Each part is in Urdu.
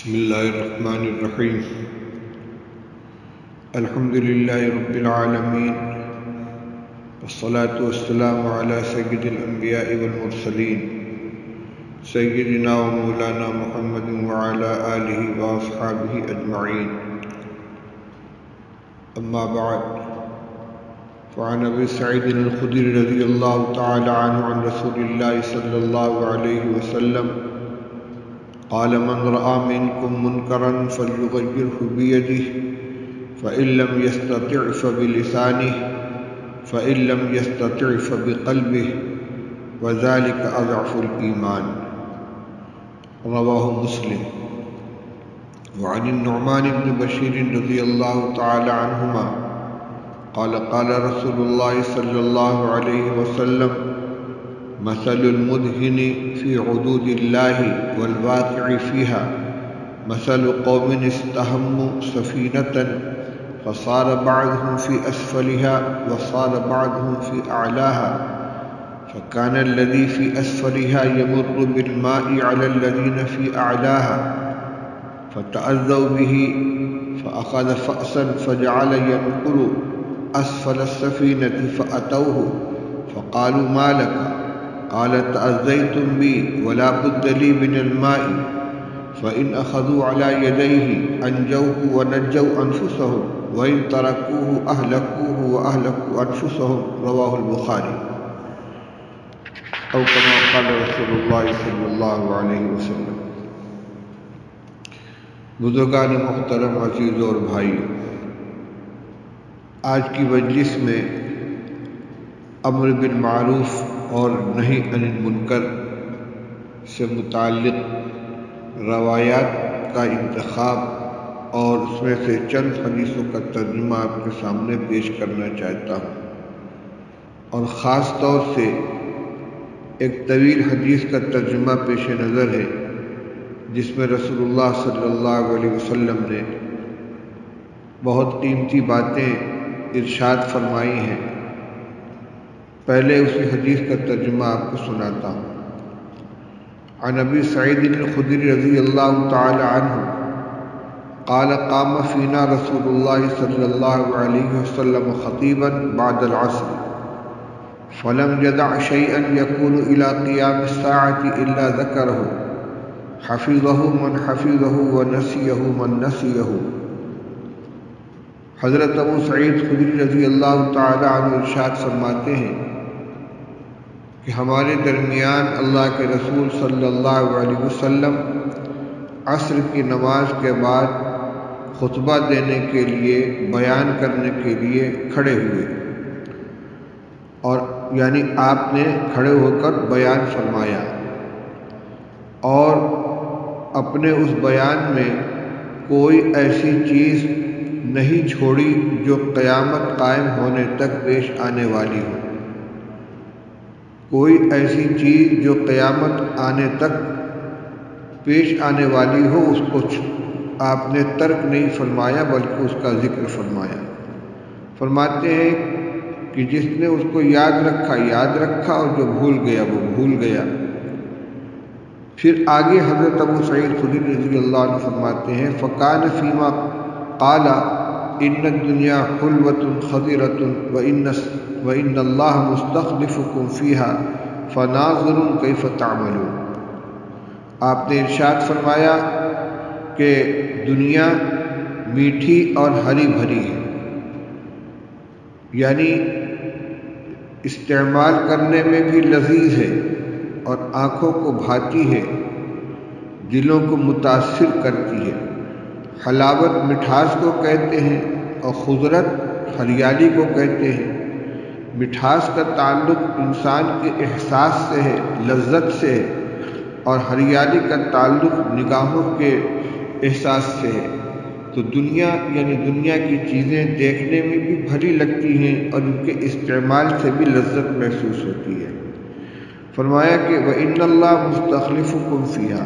بسم اللہ الرحمن الرحیم الحمد للہ رب العالمین والصلاة والسلام علی سید الانبیاء والمرسلین سیدنا و مولانا محمد وعلی آلہ واصحابہ اجمعین اما بعد فعن ابی سعید الخدری رضی اللہ تعالی عنہ عن رسول اللہ صلی اللہ علیہ وسلم قال من رأى منكم منكرا فليغيره بيده فإن لم يستطع فبلسانه فإن لم يستطع فبقلبه وذلك أضعف الإيمان رواه مسلم. وعن النعمان بن بشير رضي الله تعالى عنهما قال قال رسول الله صلى الله عليه وسلم مثل المدهن في عدود الله والواقع فيها مثل قوم استهموا سفينة فصار بعضهم في أسفلها وصار بعضهم في أعلاها فكان الذي في أسفلها يمر بالماء على الذين في أعلاها فتأذوا به فأخذ فأسا فجعل ينقر أسفل السفينة فأتوه فقالوا ما لك قال تأذيتم بي ولا بد لي من الماء فإن أخذوا على يديه أنجوه ونجوا أنفسهم وإن تركوه أهلكوه وأهلكوا أنفسهم رواه البخاري أو كما قال رسول الله صلى الله عليه وسلم. بزرگان محترم عزیز اور بھائی، آج کی مجلس میں امر بالمعروف اور نہی عن المنکر سے متعلق روایات کا انتخاب اور اس میں سے چند حدیثوں کا ترجمہ آپ کے سامنے پیش کرنا چاہتا ہوں، اور خاص طور سے ایک طویل حدیث کا ترجمہ پیش نظر ہے جس میں رسول اللہ صلی اللہ علیہ وسلم نے بہت قیمتی باتیں ارشاد فرمائی ہیں. پہلے اسی حدیث کا ترجمہ آپ کو سناتا ہوں. عن ابی سعید الخدری رضی اللہ تعالی عنہ قال قام فینا رسول اللہ صلی اللہ علیہ وسلم خطیبا بعد العصر فلم يدع شيئا يكون الى قيام الساعة الا ذكره حفظه من حفظه ونسيه من نسيه. حضرت ابو سعید خدری رضی اللہ تعالی عنہ ارشاد فرماتے ہیں کہ ہمارے درمیان اللہ کے رسول صلی اللہ علیہ وسلم عصر کی نماز کے بعد خطبہ دینے کے لیے، بیان کرنے کے لیے کھڑے ہوئے، اور یعنی آپ نے کھڑے ہو کر بیان فرمایا اور اپنے اس بیان میں کوئی ایسی چیز نہیں چھوڑی جو قیامت قائم ہونے تک پیش آنے والی ہو. کوئی ایسی چیز جو قیامت آنے تک پیش آنے والی ہو اس کو آپ نے ترک نہیں فرمایا بلکہ اس کا ذکر فرمایا. فرماتے ہیں کہ جس نے اس کو یاد رکھا اور جو بھول گیا وہ بھول گیا. پھر آگے حضرت ابو سعید خدری رضی اللہ عنہ فرماتے ہیں فکان فیما قال ان الدنیا حلوة خضرة وإن اللہ مستخلفکم فیہا فناظر کیف تعملون. آپ نے ارشاد فرمایا کہ دنیا میٹھی اور ہری بھری ہے، یعنی استعمال کرنے میں بھی لذیذ ہے اور آنکھوں کو بھاتی ہے، دلوں کو متاثر کرتی ہے. حلاوت مٹھاس کو کہتے ہیں اور خضرت ہریالی کو کہتے ہیں. مٹھاس کا تعلق انسان کے احساس سے ہے، لذت سے ہے، اور ہریالی کا تعلق نگاہوں کے احساس سے ہے. تو دنیا یعنی دنیا کی چیزیں دیکھنے میں بھی بھلی لگتی ہیں اور ان کے استعمال سے بھی لذت محسوس ہوتی ہے. فرمایا کہ وَإِنَّ اللَّهَ مُسْتَخْلِفُكُمْ فِيهَا،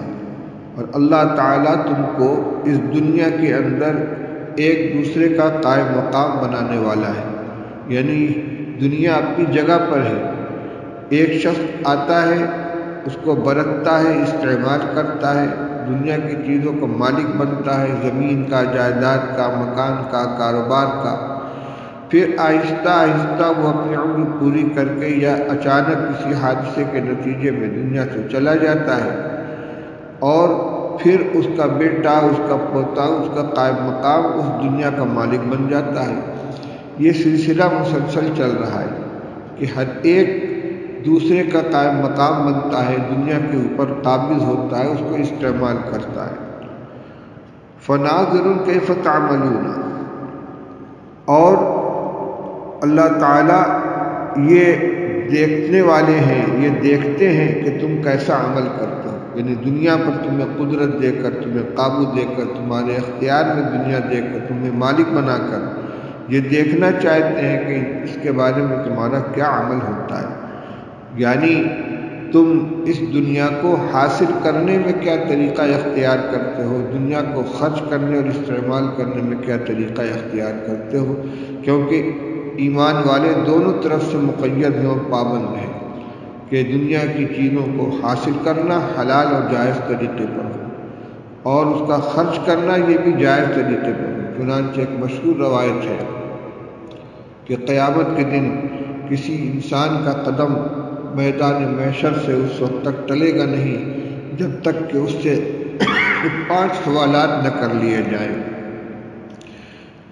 اور اللہ تعالیٰ تم کو اس دنیا کے اندر ایک دوسرے کا قائم مقام بنانے والا ہے. یعنی دنیا اپنی جگہ پر ہے، ایک شخص آتا ہے، اس کو برتتا ہے، استعمال کرتا ہے، دنیا کی چیزوں کا مالک بنتا ہے، زمین کا، جائیداد کا، مکان کا، کاروبار کا، پھر آہستہ آہستہ وہ اپنی عمر پوری کر کے یا اچانک کسی حادثے کے نتیجے میں دنیا سے چلا جاتا ہے، اور پھر اس کا بیٹا، اس کا پوتا، اس کا قائم مقام اس دنیا کا مالک بن جاتا ہے۔ یہ سلسلہ مسلسل چل رہا ہے کہ ہر ایک دوسرے کا قائم مقام بنتا ہے، دنیا کے اوپر قابض ہوتا ہے، اس کو استعمال کرتا ہے۔ فَنَاظِرٌ كَيْفَ تَعْمَلُونَ، اور اللہ تعالیٰ یہ دیکھنے والے ہیں، یہ دیکھتے ہیں کہ تم کیسا عمل کرتے ہو، یعنی دنیا پر تمہیں قدرت دے کر، تمہیں قابو دے کر، تمہارے اختیار میں دنیا دے کر، تمہیں مالک بنا کر یہ دیکھنا چاہتے ہیں کہ اس کے بارے میں تمہارا کیا عمل ہوتا ہے، یعنی تم اس دنیا کو حاصل کرنے میں کیا طریقہ اختیار کرتے ہو، دنیا کو خرچ کرنے اور استعمال کرنے میں کیا طریقہ اختیار کرتے ہو، کیونکہ ایمان والے دونوں طرف سے مقید ہیں اور پابند ہیں کہ دنیا کی چیزوں کو حاصل کرنا حلال اور جائز طریقے پر ہو، اور اس کا خرچ کرنا یہ بھی جائز طریقے پر ہو۔ چنانچہ ایک مشہور روایت ہے کہ قیامت کے دن کسی انسان کا قدم میدان محشر سے اس وقت تک ٹلے گا نہیں جب تک کہ اس سے 5 سوالات نہ کر لیے جائیں۔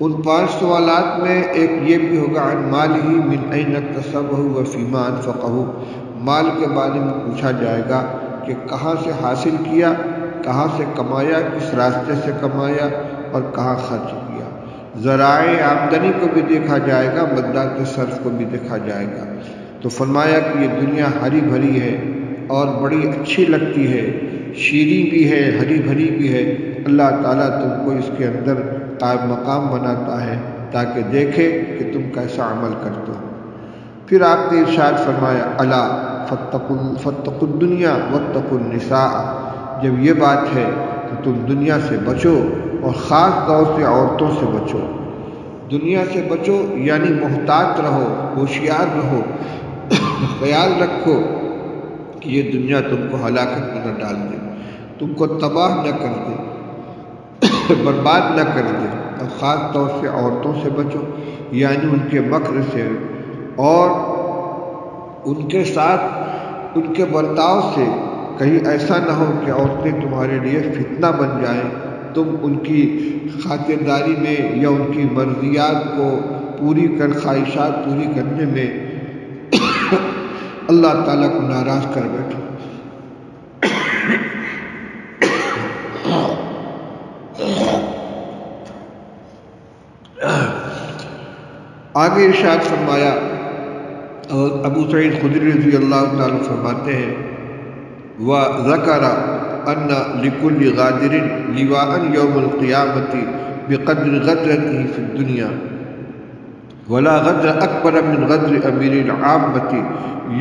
ان 5 سوالات میں ایک یہ بھی ہوگا عن مالہ من این اکتسبہ وفیما انفقہ، مال کے بارے میں پوچھا جائے گا کہ کہاں سے حاصل کیا، کہاں سے کمایا، کس راستے سے کمایا اور کہاں خرچ کیا۔ ذرائع آمدنی کو بھی دیکھا جائے گا، مدات صرف کو بھی دیکھا جائے گا۔ تو فرمایا کہ یہ دنیا ہری بھری ہے اور بڑی اچھی لگتی ہے، شیریں بھی ہے، ہری بھری بھی ہے، اللہ تعالیٰ تم کو اس کے اندر قائم مقام بناتا ہے تاکہ دیکھے کہ تم کیسا عمل کرتے ہو۔ پھر آپ نے ارشاد فرمایا الا فاتقوا الدنیا واتقوا النساء، جب یہ بات ہے تو تم دنیا سے بچو اور خاص طور سے عورتوں سے بچو۔ دنیا سے بچو یعنی محتاط رہو، ہوشیار رہو، خیال رکھو کہ یہ دنیا تم کو ہلاکت میں نہ ڈال دے، تم کو تباہ نہ کر دے، برباد نہ کر دے۔ اور خاص طور سے عورتوں سے بچو، یعنی ان کے مکر سے اور ان کے ساتھ ان کے برتاؤ سے، کہیں ایسا نہ ہو کہ عورتیں تمہارے لیے فتنہ بن جائیں، تم ان کی خاطرداری میں یا ان کی مرضیات کو پوری خواہشات پوری کرنے میں اللہ تعالیٰ کو ناراض کر بیٹھو۔ آگے ارشاد فرمایا، اور ابو سعید خدری رضی اللہ تعالیٰ فرماتے ہیں وَذَكَرَ أَنَّ لِكُلِّ غَادِرٍ لِوَاءً يَوْمَ الْقِيَامَةِ بِقَدْرِ غَدْرَتِهِ فِي الدُّنْيَا وَلَا غَدْرَ أَكْبَرَ مِنْ غَدْرِ أَمِيرِ الْعَامَّةِ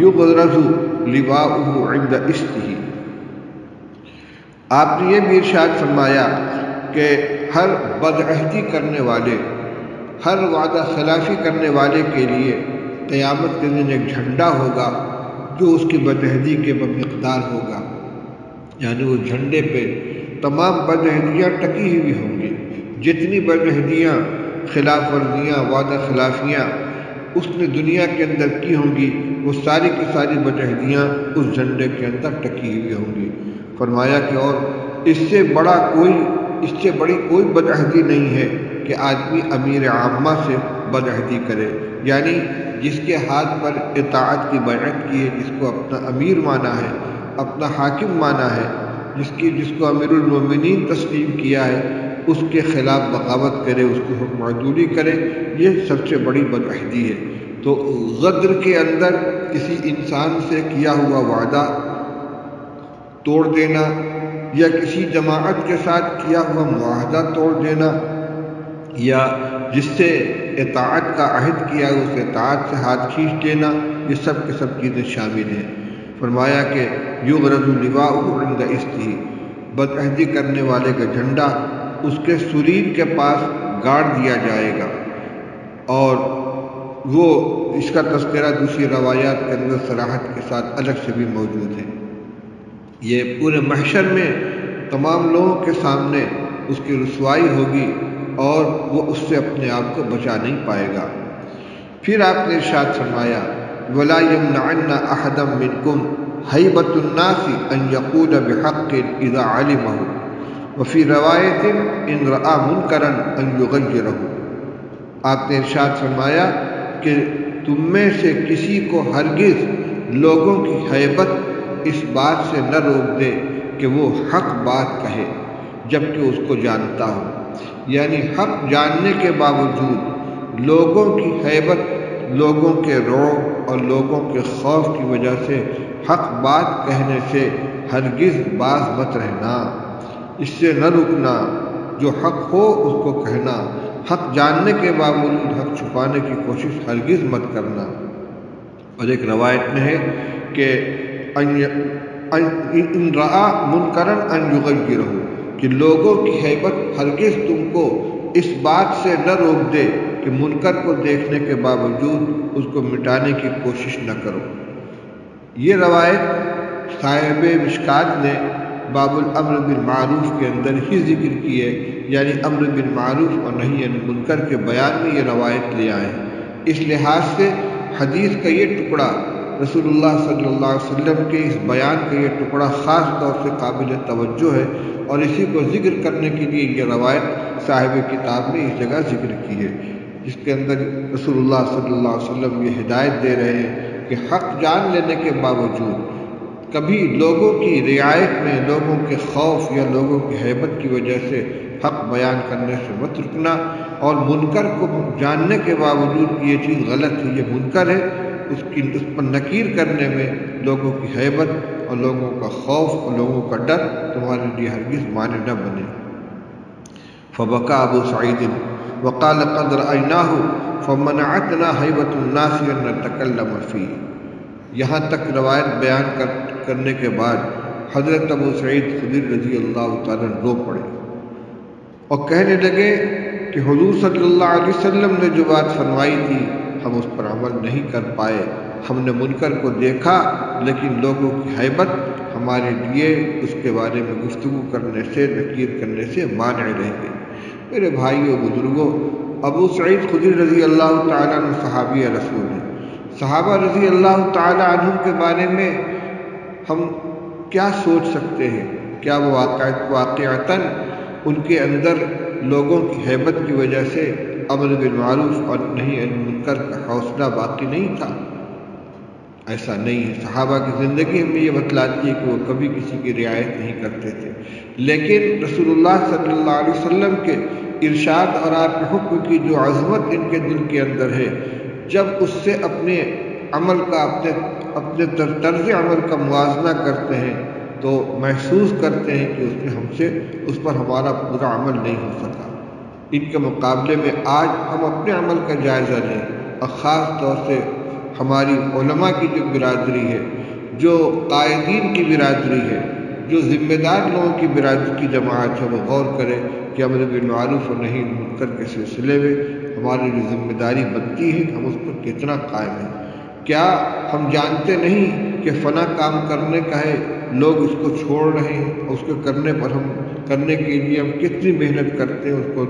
يُغْرَزُ لِوَاؤُهُ عِنْدَ إِسْتِهِ۔ آپ نے یہ بھی ارشاد فرمایا کہ ہر بدعہدی کرنے والے، ہر وعدہ خلافی کرنے والے کے لیے قیامت کے دن ایک جھنڈا ہوگا جو اس کی بدعہدی کے بمقدار ہوگا، یعنی اس جھنڈے پہ تمام بدعہدیاں ٹکی ہوئی ہوں گی، جتنی بدعہدیاں، خلاف ورزیاں، وعدہ خلافیاں اس نے دنیا کے اندر کی ہوں گی، وہ ساری کی ساری بدعہدیاں اس جھنڈے کے اندر ٹکی ہوئی ہوں گی۔ فرمایا کہ اور اس سے بڑی کوئی بدعہدی نہیں ہے کہ آدمی امیر عامہ سے بدعہدی کرے، یعنی جس کے ہاتھ پر اطاعت کی بیعت کی ہے، جس کو اپنا امیر مانا ہے، اپنا حاکم مانا ہے، جس کو امیر المومنین تسلیم کیا ہے، اس کے خلاف بغاوت کرے، اس کی حکم عدولی کرے، یہ سب سے بڑی بدعہدی ہے۔ تو غدر کے اندر کسی انسان سے کیا ہوا وعدہ توڑ دینا، یا کسی جماعت کے ساتھ کیا ہوا معاہدہ توڑ دینا، یا جس سے اطاعت کا عہد کیا ہے اس اطاعت سے ہاتھ کھینچ دینا، یہ سب کے سب چیزیں شامل ہیں۔ فرمایا کہ یغرز لواؤہ عند استه، بدعہدی کرنے والے کا جھنڈا اس کے سریر کے پاس گاڑ دیا جائے گا، اور وہ اس کا تذکرہ دوسری روایات کے اندر صراحت کے ساتھ الگ سے بھی موجود ہے۔ یہ پورے محشر میں تمام لوگوں کے سامنے اس کی رسوائی ہوگی اور وہ اس سے اپنے آپ کو بچا نہیں پائے گا۔ پھر آپ نے ارشاد فرمایا وَلَا يَمْنَعَنَّ أَحَدًا مِّنْكُمْ هَيْبَةُ النَّاسِ أَنْ يَقُولَ بِحَقٍّ إِذَا عَلِمَهُ وَفِي رِوَایَةٍ إِنْ رَأَىٰ مُنْکَرًا أَنْ يُغَيِّرَهُ۔ آپ نے ارشاد فرمایا کہ تم میں سے کسی کو ہرگز لوگوں کی ہیبت اس بات سے نہ روک دے کہ وہ حق بات کہے جبکہ اس کو جانتا ہو، یعنی حق جاننے کے باوجود لوگوں کی ہیبت، لوگوں کے رعب اور لوگوں کے خوف کی وجہ سے حق بات کہنے سے ہرگز باز مت رہنا، اس سے نہ رکنا، جو حق ہو اس کو کہنا، حق جاننے کے باوجود حق چھپانے کی کوشش ہرگز مت کرنا۔ اور ایک روایت میں ہے کہ ان رأى منکرا ان یغیرہ، کہ لوگوں کی ہیبت ہرگز تم کو اس بات سے نہ روک دے کہ منکر کو دیکھنے کے باوجود اس کو مٹانے کی کوشش نہ کرو۔ یہ روایت صاحب مشکات نے باب الامر بالمعروف کے اندر ہی ذکر کی ہے، یعنی امر بالمعروف اور نہی عن المنکر کے بیان میں یہ روایت لے آئے ہیں۔ اس لحاظ سے حدیث کا یہ ٹکڑا، رسول اللہ صلی اللہ علیہ وسلم کے اس بیان کا یہ ٹکڑا خاص طور سے قابل توجہ ہے، اور اسی کو ذکر کرنے کے لیے یہ روایت صاحب کتاب نے اس جگہ ذکر کی ہے، جس کے اندر رسول اللہ صلی اللہ علیہ وسلم یہ ہدایت دے رہے ہیں کہ حق جان لینے کے باوجود کبھی لوگوں کی رعایت میں، لوگوں کے خوف یا لوگوں کی ہیبت کی وجہ سے حق بیان کرنے سے مت رکنا، اور منکر کو جاننے کے باوجود کہ یہ چیز غلط ہے، یہ منکر ہے، اس پر نکیر کرنے میں لوگوں کی ہیبت اور لوگوں کا خوف اور لوگوں کا ڈر تمہارے لیے ہرگز مانع نہ بنے۔ فبکا ابو سعید وقال قد رأیناہ فمنعتنا ہیبۃ الناس ان نتکلم فیہ۔ یہاں تک روایت بیان کرنے کے بعد حضرت ابو سعید خدری رضی اللہ تعالیٰ رو پڑے اور کہنے لگے کہ حضور صلی اللہ علیہ وسلم نے جو بات فرمائی تھی ہم اس پر عمل نہیں کر پائے، ہم نے منکر کو دیکھا لیکن لوگوں کی ہیبت ہمارے لیے اس کے بارے میں گفتگو کرنے سے، نکیر کرنے سے مانع رہ گئی۔ میرے بھائیوں بزرگوں، ابو سعید خدری رضی اللہ تعالیٰ عنہ صحابی رسول ہیں۔ صحابہ رضی اللہ تعالیٰ عنہ کے بارے میں ہم کیا سوچ سکتے ہیں؟ کیا وہ واقعتاً ان کے اندر لوگوں کی ہیبت کی وجہ سے امر بالمعروف اور نہی عن المنکر کا حوصلہ باقی نہیں تھا؟ ایسا نہیں ہے۔ صحابہ کی زندگی ہمیں یہ بتلاتی ہے کہ وہ کبھی کسی کی رعایت نہیں کرتے تھے، لیکن رسول اللہ صلی اللہ علیہ وسلم کے ارشاد اور آپ کے حکم کی جو عظمت ان کے دل کے اندر ہے، جب اس سے اپنے عمل کا، اپنے طرز عمل کا موازنہ کرتے ہیں تو محسوس کرتے ہیں کہ اس پر ہمارا پورا عمل نہیں ہو سکا۔ ان کے مقابلے میں آج ہم اپنے عمل کا جائزہ لیں، اور خاص طور سے ہماری علماء کی جو برادری ہے، جو قائدین کی برادری ہے، جو ذمہ دار لوگوں کی برادری کی جماعت ہے، وہ غور کرے کہ امر بالمعروف اور نہی عن المنکر کے سلسلے میں ہماری جو ذمہ داری بنتی ہے ہم اس پر کتنا قائم ہیں۔ کیا ہم جانتے نہیں کہ فلاں کام کرنے کا ہے، لوگ اس کو چھوڑ رہے ہیں، اس کو کرنے کے لیے ہم کتنی محنت کرتے ہیں، اس کو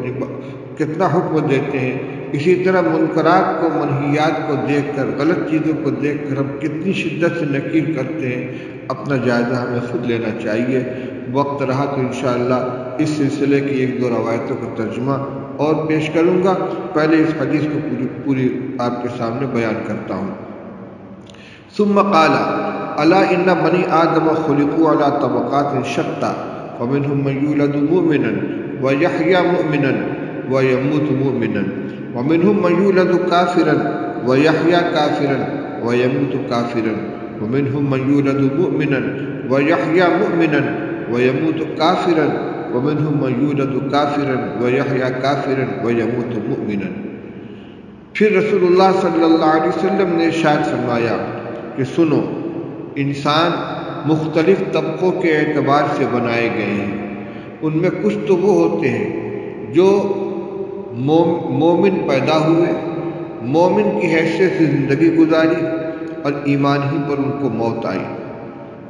کتنا حکم دیتے ہیں۔ اسی طرح منکرات کو، منہیات کو دیکھ کر، غلط چیزوں کو دیکھ کر ہم کتنی شدت سے نکیر کرتے ہیں۔ اپنا جائزہ ہمیں خود لینا چاہیے۔ وقت رہا تو انشاءاللہ اس سلسلے کی ایک دو روایتوں کا ترجمہ اور پیش کروں گا۔ پہلے اس حدیث کو پوری آپ کے سامنے بیان کرتا ہوں۔ ثم قال الا ان بنی آدم خلقوا على طبقات شتى فمنهم من يولد مؤمنا ويحيى مؤمنا ويموت مؤمنا ومنهم من يولد كافرا ويحيى كافرا ويموت كافرا ومنهم من يولد مؤمنا ويحيى مؤمنا ويموت كافرا ومنهم من يولد كافرا ويحيى كافرا ويموت مؤمنا۔ پھر رسول اللہ صلی اللہ علیہ وسلم نے ارشاد فرمایا کہ سنو، انسان مختلف طبقوں کے اعتبار سے بنائے گئے ہیں۔ ان میں کچھ تو وہ ہوتے ہیں جو مومن پیدا ہوئے، مومن کی حیثیت سے زندگی گزاری اور ایمان ہی پر ان کو موت آئی۔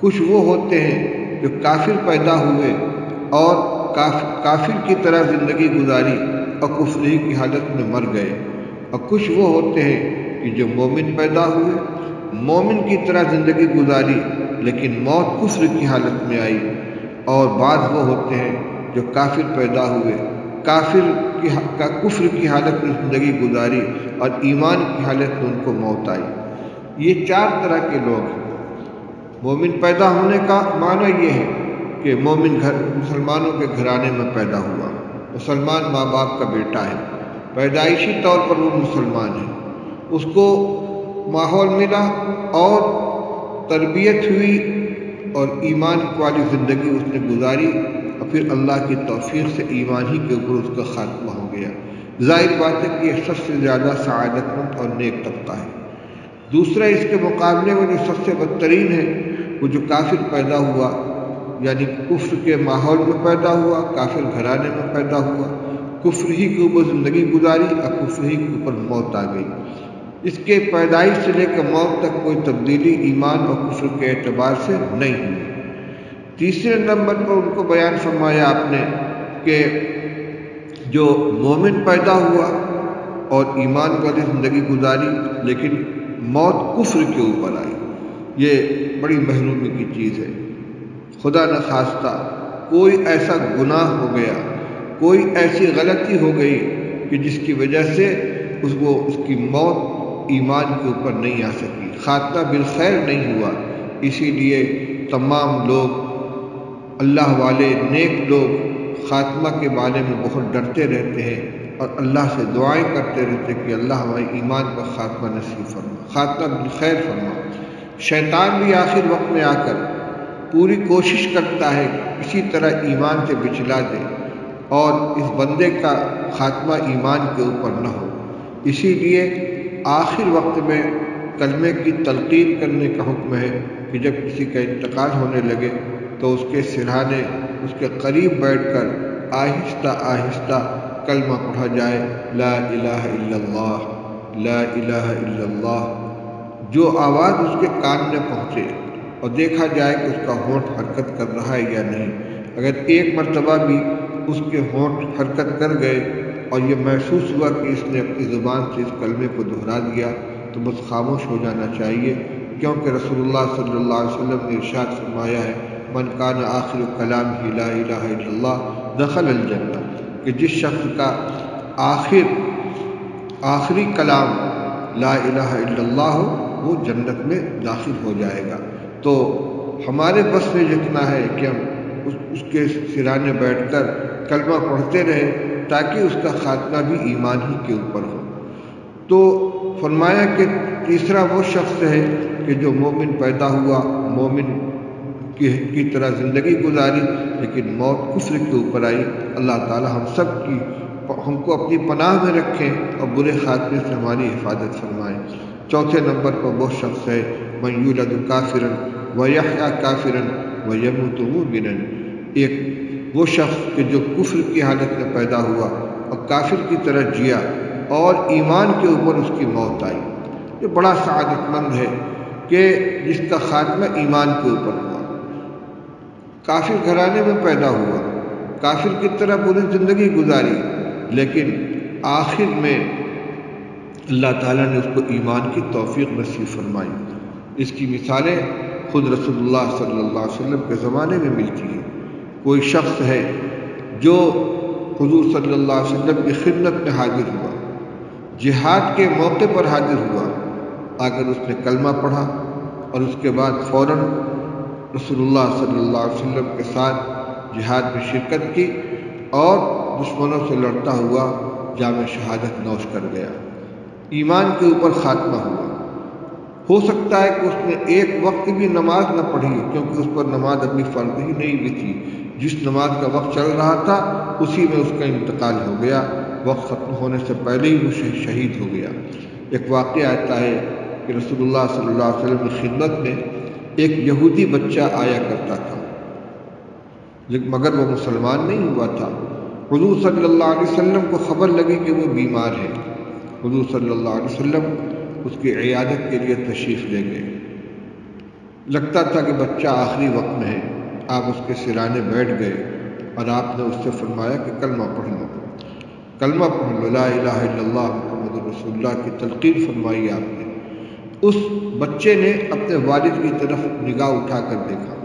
کچھ وہ ہوتے ہیں جو کافر پیدا ہوئے اور کافر کی طرح زندگی گزاری اور کفری کی حالت میں مر گئے، اور کچھ وہ ہوتے ہیں کہ جو مومن پیدا ہوئے، مومن کی طرح زندگی گزاری لیکن موت کفر کی حالت میں آئی، اور بعض وہ ہوتے ہیں جو کافر پیدا ہوئے، کفر کی حالت میں زندگی گزاری اور ایمان کی حالت میں ان کو موت آئی۔ یہ 4 طرح کے لوگ ہیں۔ مومن پیدا ہونے کا معنی یہ ہے کہ مومن مسلمانوں کے گھرانے میں پیدا ہوا، مسلمان ماں باپ کا بیٹا ہے، پیدائشی طور پر وہ مسلمان ہے، اس کو ماحول ملا اور تربیت ہوئی اور ایمان والی زندگی اس نے گزاری، اور پھر اللہ کی توفیق سے ایمان ہی کے اوپر اس کا خاتمہ ہو گیا۔ ظاہر بات ہے کہ یہ سب سے زیادہ سعادت مند اور نیک طبقہ ہے۔ دوسرا اس کے مقابلے میں جو سب سے بدترین ہے وہ جو کافر پیدا ہوا، یعنی کفر کے ماحول میں پیدا ہوا، کافر گھرانے میں پیدا ہوا، کفر ہی کے اوپر زندگی گزاری اور کفر ہی کے اوپر موت آ گئی۔ اس کے پیدائش سے لے کر موت تک کوئی تبدیلی ایمان اور کفر کے اعتبار سے نہیں ہوئی۔ تیسرے نمبر پر ان کو بیان فرمایا آپ نے کہ جو مومن پیدا ہوا اور ایمان والی زندگی گزاری لیکن موت کفر کے اوپر آئی، یہ بڑی محرومی کی چیز ہے۔ خدا نخواستہ کوئی ایسا گناہ ہو گیا، کوئی ایسی غلطی ہو گئی کہ جس کی وجہ سے اس کی موت ایمان کے اوپر نہیں آ سکی، خاتمہ بالخیر نہیں ہوا۔ اسی لیے تمام لوگ، اللہ والے نیک لوگ خاتمہ کے بارے میں بہت ڈرتے رہتے ہیں اور اللہ سے دعائیں کرتے رہتے ہیں کہ اللہ ہمارے ایمان پر خاتمہ نصیب فرما، خاتمہ بالخیر فرما۔ شیطان بھی آخر وقت میں آ کر پوری کوشش کرتا ہے کسی طرح ایمان سے بچلا دے اور اس بندے کا خاتمہ ایمان کے اوپر نہ ہو۔ اسی لیے آخر وقت میں کلمے کی تلقین کرنے کا حکم ہے کہ جب کسی کا انتقال ہونے لگے تو اس کے سرہانے اس کے قریب بیٹھ کر آہستہ آہستہ کلمہ پڑھا جائے، لا الہ الا اللہ، لا الہ الا اللہ، جو آواز اس کے کان میں پہنچے، اور دیکھا جائے کہ اس کا ہونٹ حرکت کر رہا ہے یا نہیں۔ اگر ایک مرتبہ بھی اس کے ہونٹ حرکت کر گئے اور یہ محسوس ہوا کہ اس نے اپنی زبان سے اس کلمے کو دہرا دیا تو بس خاموش ہو جانا چاہیے، کیونکہ رسول اللہ صلی اللہ علیہ وسلم نے ارشاد فرمایا ہے، من کان آخر کلام ہی لا الہ الا اللہ دخل الجنہ، کہ جس شخص کا آخری کلام لا الہ الا اللہ ہو وہ جنت میں داخل ہو جائے گا۔ تو ہمارے بس میں جتنا ہے کہ ہم اس کے سرانے بیٹھ کر کلمہ پڑھتے رہے تاکہ اس کا خاتمہ بھی ایمان ہی کے اوپر ہو۔ تو فرمایا کہ تیسرا وہ شخص ہے کہ جو مومن پیدا ہوا، مومن کی طرح زندگی گزاری لیکن موت کفر کے اوپر آئی۔ اللہ تعالی ہم کو اپنی پناہ میں رکھیں اور برے خاتمے سے ہماری حفاظت فرمائیں۔ چوتھے نمبر پر وہ شخص ہے من یولد کافرا ویحیی کافرا ویموت مومنا، ایک وہ شخص کہ جو کفر کی حالت میں پیدا ہوا اور کافر کی طرح جیا اور ایمان کے اوپر اس کی موت آئی۔ یہ بڑا سعادت مند ہے کہ جس کا خاتمہ ایمان کے اوپر ہوا، کافر گھرانے میں پیدا ہوا، کافر کی طرح پوری زندگی گزاری، لیکن آخر میں اللہ تعالیٰ نے اس کو ایمان کی توفیق نصیب فرمائی۔ اس کی مثالیں خود رسول اللہ صلی اللہ علیہ وسلم کے زمانے میں ملتی ہیں۔ کوئی شخص ہے جو حضور صلی اللہ علیہ وسلم کی خدمت میں حاضر ہوا، جہاد کے موقع پر حاضر ہوا، اگر اس نے کلمہ پڑھا اور اس کے بعد فوراً رسول اللہ صلی اللہ علیہ وسلم کے ساتھ جہاد میں شرکت کی اور دشمنوں سے لڑتا ہوا جام شہادت نوش کر گیا، ایمان کے اوپر خاتمہ ہوا۔ ہو سکتا ہے کہ اس نے ایک وقت بھی نماز نہ پڑھی کیونکہ اس پر نماز ابھی فرض ہی نہیں بھی تھی، جس نماز کا وقت چل رہا تھا اسی میں اس کا انتقال ہو گیا، وقت ختم ہونے سے پہلے ہی وہ شہید ہو گیا۔ ایک واقعہ آتا ہے کہ رسول اللہ صلی اللہ علیہ وسلم کی خدمت میں ایک یہودی بچہ آیا کرتا تھا، مگر وہ مسلمان نہیں ہوا تھا۔ حضور صلی اللہ علیہ وسلم کو خبر لگی کہ وہ بیمار ہے، حضور صلی اللہ علیہ وسلم اس کی عیادت کے لیے تشریف لے گئے۔ لگتا تھا کہ بچہ آخری وقت میں ہے، آپ اس کے سرانے بیٹھ گئے اور آپ نے اس سے فرمایا کہ کلمہ پڑھ لو، کلمہ پڑھ لو، لا الہ الا اللہ محمد رسول اللہ کی تلقین فرمائی آپ نے۔ اس بچے نے اپنے والد کی طرف نگاہ اٹھا کر دیکھا،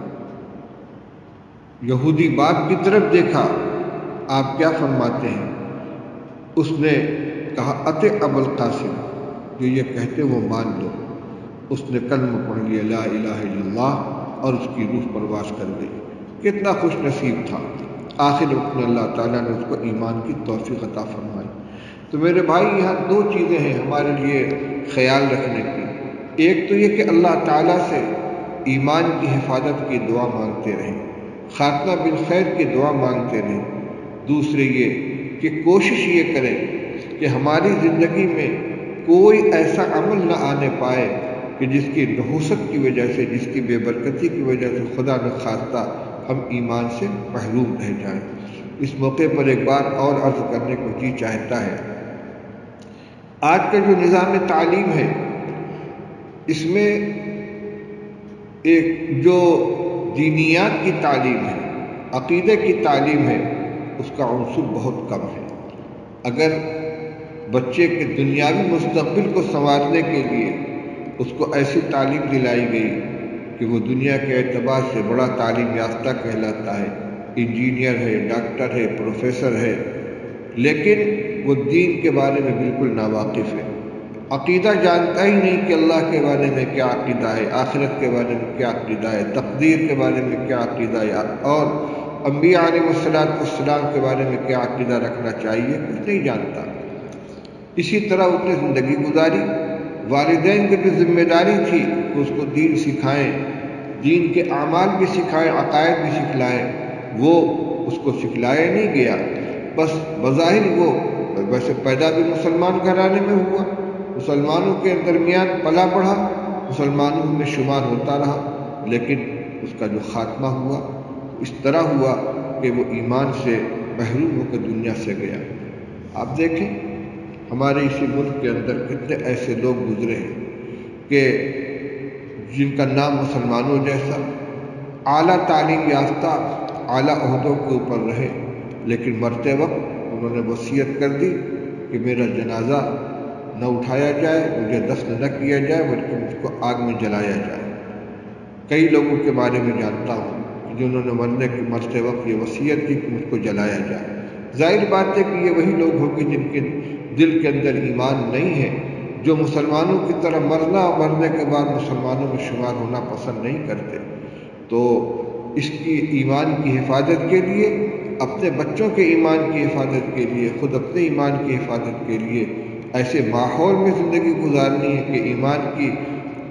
یہودی باپ کی طرف دیکھا، آپ کیا فرماتے ہیں؟ اس نے کہا اطع ابا القاسم، جو یہ کہتے وہ مان لو۔ اس نے کلمہ پڑھ لیا لا الہ الا اللہ اور اس کی روح پرواز کر گئی۔ کتنا خوش نصیب تھا۔ آخر وقت میں اللہ تعالیٰ نے اس کو ایمان کی توفیق عطا فرمائی۔ تو میرے بھائی یہاں دو چیزیں ہیں ہمارے لیے خیال رکھنے کی۔ ایک تو یہ کہ اللہ تعالیٰ سے ایمان کی حفاظت کی دعا مانگتے رہیں، خاتمہ بالخیر کی دعا مانگتے رہیں۔ دوسرے یہ کہ کوشش یہ کریں کہ ہماری زندگی میں کوئی ایسا عمل نہ آنے پائے کہ جس کی نحوست کی وجہ سے، جس کی بے برکتی کی وجہ سے خدا نخواستہ ہم ایمان سے محروم رہ جائیں۔ اس موقع پر ایک بات اور عرض کرنے کو جی چاہتا ہے۔ آج کا جو نظام تعلیم ہے، اس میں ایک جو دینیات کی تعلیم ہے، عقیدے کی تعلیم ہے، اس کا عنصر بہت کم ہے۔ اگر بچے کے دنیاوی مستقبل کو سنوارنے کے لیے اس کو ایسی تعلیم دلائی گئی کہ وہ دنیا کے اعتبار سے بڑا تعلیم یافتہ کہلاتا ہے، انجینئر ہے، ڈاکٹر ہے، پروفیسر ہے، لیکن وہ دین کے بارے میں بالکل ناواقف ہے، عقیدہ جانتا ہی نہیں کہ اللہ کے بارے میں کیا عقیدہ ہے، آخرت کے بارے میں کیا عقیدہ ہے، تقدیر کے بارے میں کیا عقیدہ ہے، اور انبیاء علیہ السلام کے بارے میں کیا عقیدہ رکھنا چاہیے، کچھ نہیں جانتا۔ اسی طرح اس نے زندگی گزاری۔ والدین کی جو ذمہ داری تھی کہ اس کو دین سکھائیں، دین کے اعمال بھی سکھائیں، عقائد بھی سکھلائیں، وہ اس کو سکھلایا نہیں گیا۔ بس بظاہر وہ ویسے پیدا بھی مسلمان گھرانے میں ہوا، مسلمانوں کے درمیان پلا بڑھا، مسلمانوں میں شمار ہوتا رہا، لیکن اس کا جو خاتمہ ہوا اس طرح ہوا کہ وہ ایمان سے محروم ہو کر دنیا سے گیا۔ آپ دیکھیں ہمارے اسی ملک کے اندر کتنے ایسے لوگ گزرے ہیں کہ جن کا نام مسلمانوں جیسا، اعلیٰ تعلیم یافتہ، اعلیٰ عہدوں کے اوپر رہے، لیکن مرتے وقت انہوں نے وصیت کر دی کہ میرا جنازہ نہ اٹھایا جائے، مجھے دفن نہ کیا جائے، بلکہ مجھ کو آگ میں جلایا جائے۔ کئی لوگوں کے بارے میں جانتا ہوں جنہوں نے مرتے وقت یہ وصیت کی کہ مجھ کو جلایا جائے۔ ظاہر بات ہے کہ یہ وہی لوگ ہوں گے جن کے دل کے اندر ایمان نہیں ہے، جو مسلمانوں کی طرح مرنا اور مرنے کے بعد مسلمانوں میں شمار ہونا پسند نہیں کرتے۔ تو اس کی ایمان کی حفاظت کے لیے، اپنے بچوں کے ایمان کی حفاظت کے لیے، خود اپنے ایمان کی حفاظت کے لیے ایسے ماحول میں زندگی گزارنی ہے کہ ایمان کی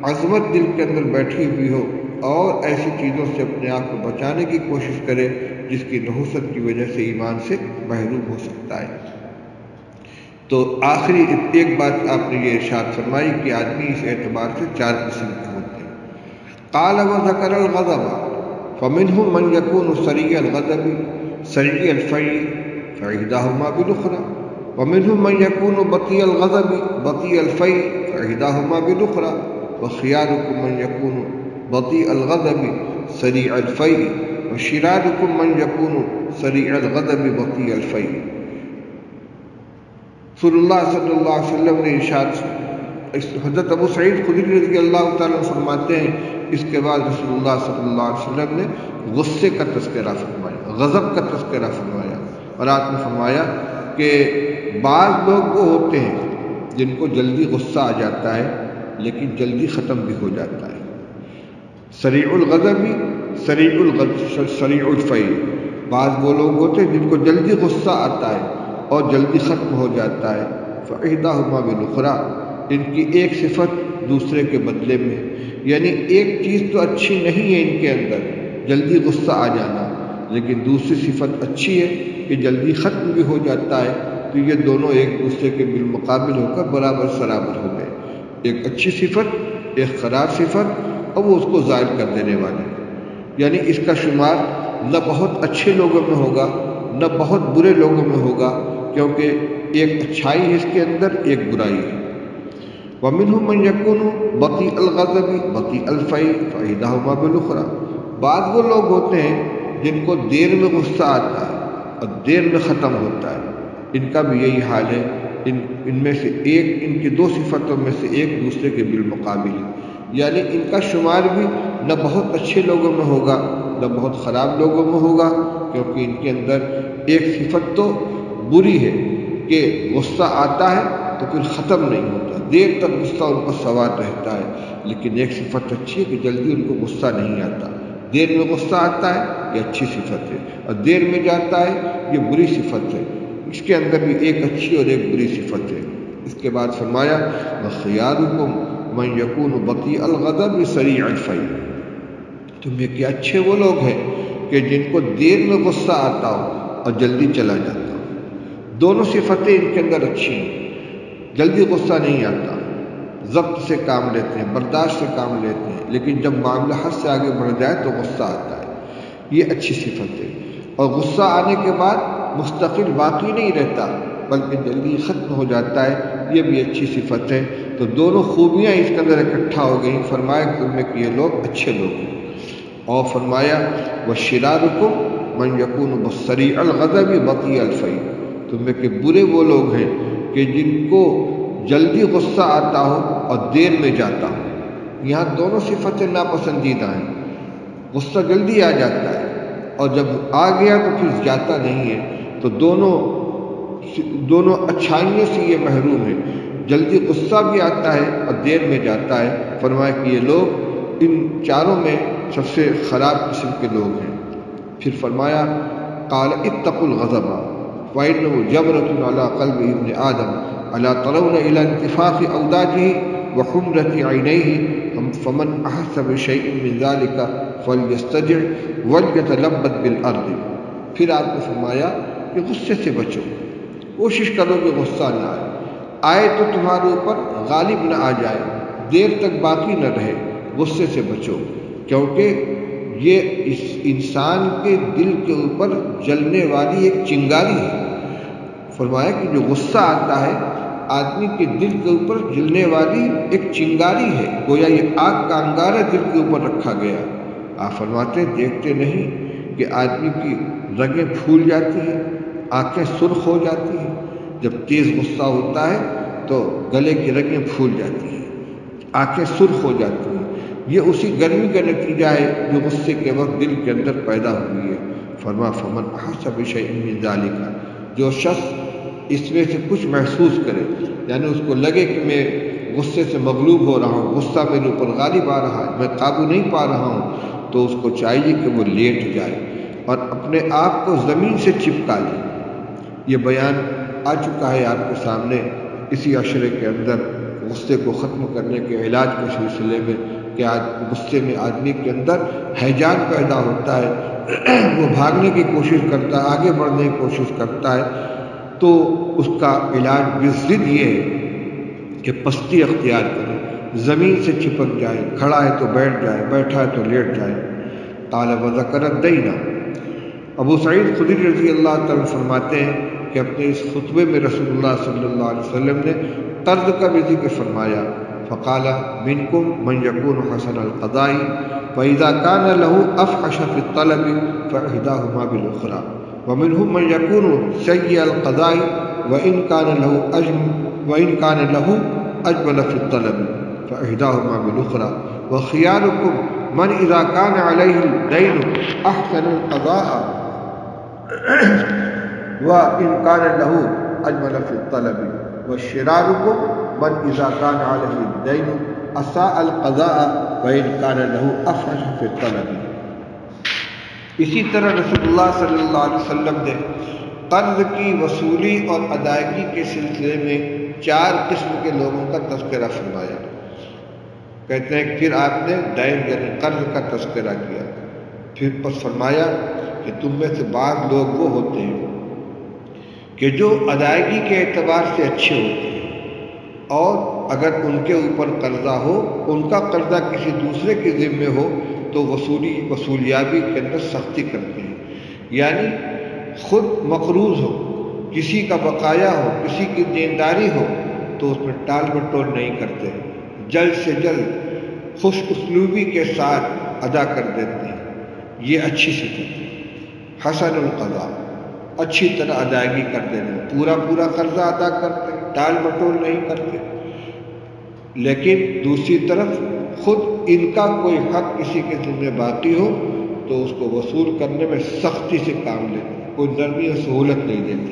عظمت دل کے اندر بیٹھی ہوئی ہو، اور ایسی چیزوں سے اپنے آپ کو بچانے کی کوشش کرے جس کی نحوست کی وجہ سے ایمان سے محروم ہو سکتا ہے۔ تو آخری ایک بات آپ نے یہ ارشاد فرمائی کہ آدمی اس اعتبار سے چار قسم کے ہوتے ہیں۔ قال وذکر الغضب فمنهم من يكون سریع الغضب سریع الفعل فإحداهما بالأخرى ومنهم من يكون بطيء الغضب بطيء الفعل فإحداهما بالأخرى وخياركم من يكون بطيء الغضب سريع الفعل وشراركم من يكون سريع الغضب بطيء الفعل۔ رسول اللہ صلی اللہ علیہ وسلم نے ارشاد، حضرت ابو سعید خدری رضی اللہ تعالیٰ فرماتے ہیں، اس کے بعد رسول اللہ صلی اللہ علیہ وسلم نے غصے کا تذکرہ فرمایا، غضب کا تذکرہ فرمایا، اور آپ نے فرمایا کہ بعض لوگ وہ ہوتے ہیں جن کو جلدی غصہ آ جاتا ہے لیکن جلدی ختم بھی ہو جاتا ہے۔ سریع الغضب سریع الفعل، بعض وہ لوگ ہوتے ہیں جن کو جلدی غصہ آتا ہے اور جلدی ختم ہو جاتا ہے۔ فإحداهما بالأخرى، ان کی ایک صفت دوسرے کے بدلے میں، یعنی ایک چیز تو اچھی نہیں ہے ان کے اندر جلدی غصہ آ جانا، لیکن دوسری صفت اچھی ہے کہ جلدی ختم بھی ہو جاتا ہے، تو یہ دونوں ایک دوسرے کے بالمقابل ہو کر برابر سرابر ہو گئے، ایک اچھی صفت ایک خراب صفت، اور وہ اس کو زائل کر دینے والے، یعنی اس کا شمار نہ بہت اچھے لوگوں میں ہوگا نہ بہت برے لوگوں میں ہوگا، کیونکہ ایک اچھائی ہے اس کے اندر، ایک برائی ہے۔ وَمِنْهُمْ مَنْ يَكُونُ بَطِيءَ الْغَضَبِ بَطِيءَ الْفَعْلِ فَإِحْدَاهُمَا بِالْأُخْرَى، بعض وہ لوگ ہوتے ہیں جن کو دیر میں غصہ آتا ہے، اور دیر میں ختم ہوتا ہے، ان کا بھی یہی حال ہے۔ ان میں سے ایک، ان کی دو صفتوں میں سے ایک دوسرے کے بالمقابل ہے، یعنی ان کا شمار بھی نہ بہت اچھے لوگوں میں ہوگا نہ بہت خراب لوگوں میں ہوگا، کیونکہ ان کے اندر ایک صفت تو بری ہے کہ غصہ آتا ہے تو پھر ختم نہیں ہوتا، دیر تک غصہ ان کو سوار رہتا ہے، لیکن ایک صفت اچھی ہے کہ جلدی ان کو غصہ نہیں آتا۔ دیر میں غصہ آتا ہے یہ اچھی صفت ہے، اور دیر میں جاتا ہے یہ بری صفت ہے۔ اس کے اندر بھی ایک اچھی اور ایک بری صفت ہے۔ اس کے بعد فرمایا وَخِيَارُكُمْ مَنْ يَكُونُ بَطِيءَ الْغَضَبِ سَرِيعَ الْفَيْءِ، تم میں کہ اچھے وہ لوگ ہیں کہ جن کو دیر میں غصہ آتا ہو اور جلدی چلا جاتا ہو۔ دونوں صفتیں ان کے اندر اچھی ہیں، جلدی غصہ نہیں آتا، ضبط سے کام لیتے ہیں، برداشت سے کام لیتے ہیں، لیکن جب معاملہ حد سے آگے بڑھ جائے تو غصہ آتا ہے، یہ اچھی صفت ہے۔ اور غصہ آنے کے بعد مستقل باقی نہیں رہتا بلکہ جلدی ختم ہو جاتا ہے، یہ بھی اچھی صفت ہے۔ تو دونوں خوبیاں اس کے اندر اکٹھا ہو گئیں۔ فرمایا کہ تم میں کہ یہ لوگ اچھے لوگ ہیں، اور فرمایا وَشِرَارُكُمْ مَنْ يَكُونُ سَرِيعَ الْغَضَبِ بَطِيءَ الْفَيْءِ، تم میں کہ برے وہ لوگ ہیں کہ جن کو جلدی غصہ آتا ہو اور دیر میں جاتا ہو۔ یہاں دونوں صفتیں ناپسندیدہ ہیں، غصہ جلدی آ جاتا ہے اور جب آ گیا تو پھر جاتا نہیں ہے، تو دونوں اچھائیوں سے یہ محروم ہے، جلدی غصہ بھی آتا ہے اور دیر میں جاتا ہے۔ فرمایا کہ یہ لوگ ان چاروں میں سب سے خراب قسم کے لوگ ہیں۔ پھر فرمایا قال اتقوا الغضب فإنه جبرة على قلب ابن آدم ألا ترون إلى انتفاخ أوداجه وحمرة عينيه فمن أحس بشيء من ذلك فليستدع وليتلبد بالأرض۔ پھر آپ نے فرمایا کہ غصے سے بچو، کوشش کرو کہ غصہ نہ آئے تو تمہارے اوپر غالب نہ آ جائے، دیر تک باقی نہ رہے، غصے سے بچو، کیونکہ یہ اس انسان کے دل کے اوپر جلنے والی ایک چنگاری ہے۔ فرمایا کہ جو غصہ آتا ہے آدمی کے دل کے اوپر جلنے والی ایک چنگاری ہے، گویا یہ آگ کا انگارہ دل کے اوپر رکھا گیا۔ آپ فرماتے دیکھتے نہیں کہ آدمی کی رگیں پھول جاتی ہیں، آنکھیں سرخ ہو جاتی ہیں، جب تیز غصہ ہوتا ہے تو گلے کی رگیں پھول جاتی ہیں، آنکھیں سرخ ہو جاتی ہیں، یہ اسی گرمی کا نتیجہ ہے جو غصے کے وقت دل کے اندر پیدا ہوئی ہے۔ فرما فمن احس بشیء من ذلک، جو شخص اس میں سے کچھ محسوس کرے، یعنی اس کو لگے کہ میں غصے سے مغلوب ہو رہا ہوں، غصہ میرے اوپر غالب آ رہا ہے، میں قابو نہیں پا رہا ہوں، تو اس کو چاہیے کہ وہ لیٹ جائے اور اپنے آپ کو زمین سے چپکا لے۔ یہ بیان آ چکا ہے آپ کے سامنے اسی عشرے کے اندر غصے کو ختم کرنے کے علاج کے سلسلے میں، کہ غصے میں آدمی کے اندر ہیجان پیدا ہوتا ہے، وہ بھاگنے کی کوشش کرتا ہے، آگے بڑھنے کی کوشش کرتا ہے، تو اس کا علاج بضد یہ ہے کہ پستی اختیار کرے، زمین سے چپک جائے، کھڑا ہے تو بیٹھ جائے، بیٹھا ہے تو لیٹ جائے۔ قال وذکر الدین، ابو سعید خدری رضی اللہ تعالیٰ فرماتے ہیں کہ اپنے اس خطبے میں رسول اللہ صلی اللہ علیہ وسلم نے قرض کا بھی ذکر فرمایا۔ فقال منکم من یکون حسن القضاء فاذا كان له افحش في الطلب فاحداهما بالاخرى ومنهم من يكون سيء القضاء وان كان له اجمل في الطلب فاحداهما بالاخرى وخياركم من اذا كان عليه الدين احسن القضاء وان كان له اجمل في الطلب وشراركم من اذا كان عليه الدين اساء القضاء وان كان له افحش في الطلب۔ اسی طرح رسول اللہ صلی اللہ علیہ وسلم نے قرض کی وصولی اور ادائیگی کے سلسلے میں 4 قسم کے لوگوں کا تذکرہ فرمایا۔ کہتے ہیں پھر آپ نے دین یعنی قرض کا تذکرہ کیا، پھر پس فرمایا کہ تم میں سے بعض لوگ وہ ہوتے ہیں کہ جو ادائیگی کے اعتبار سے اچھے ہوتے ہیں، اور اگر ان کے اوپر قرضہ ہو، ان کا قرضہ کسی دوسرے کے ذمے ہو تو وصولیابی کے اندر سختی کرتے ہیں، یعنی خود مقروض ہو، کسی کا بقایا ہو، کسی کی دینداری ہو تو اس میں ٹال مٹول نہیں کرتے، جلد سے جلد خوش اسلوبی کے ساتھ ادا کر دیتے ہیں، یہ اچھی صفت ہے۔ حسن القضاء، اچھی طرح ادائیگی کر دینا، پورا قرضہ ادا کرتے، ٹال مٹول نہیں کرتے، لیکن دوسری طرف خود ان کا کوئی حق کسی کے ذمہ باقی ہو تو اس کو وصول کرنے میں سختی سے کام لیتے، کوئی نرمی اور سہولت نہیں دیتے۔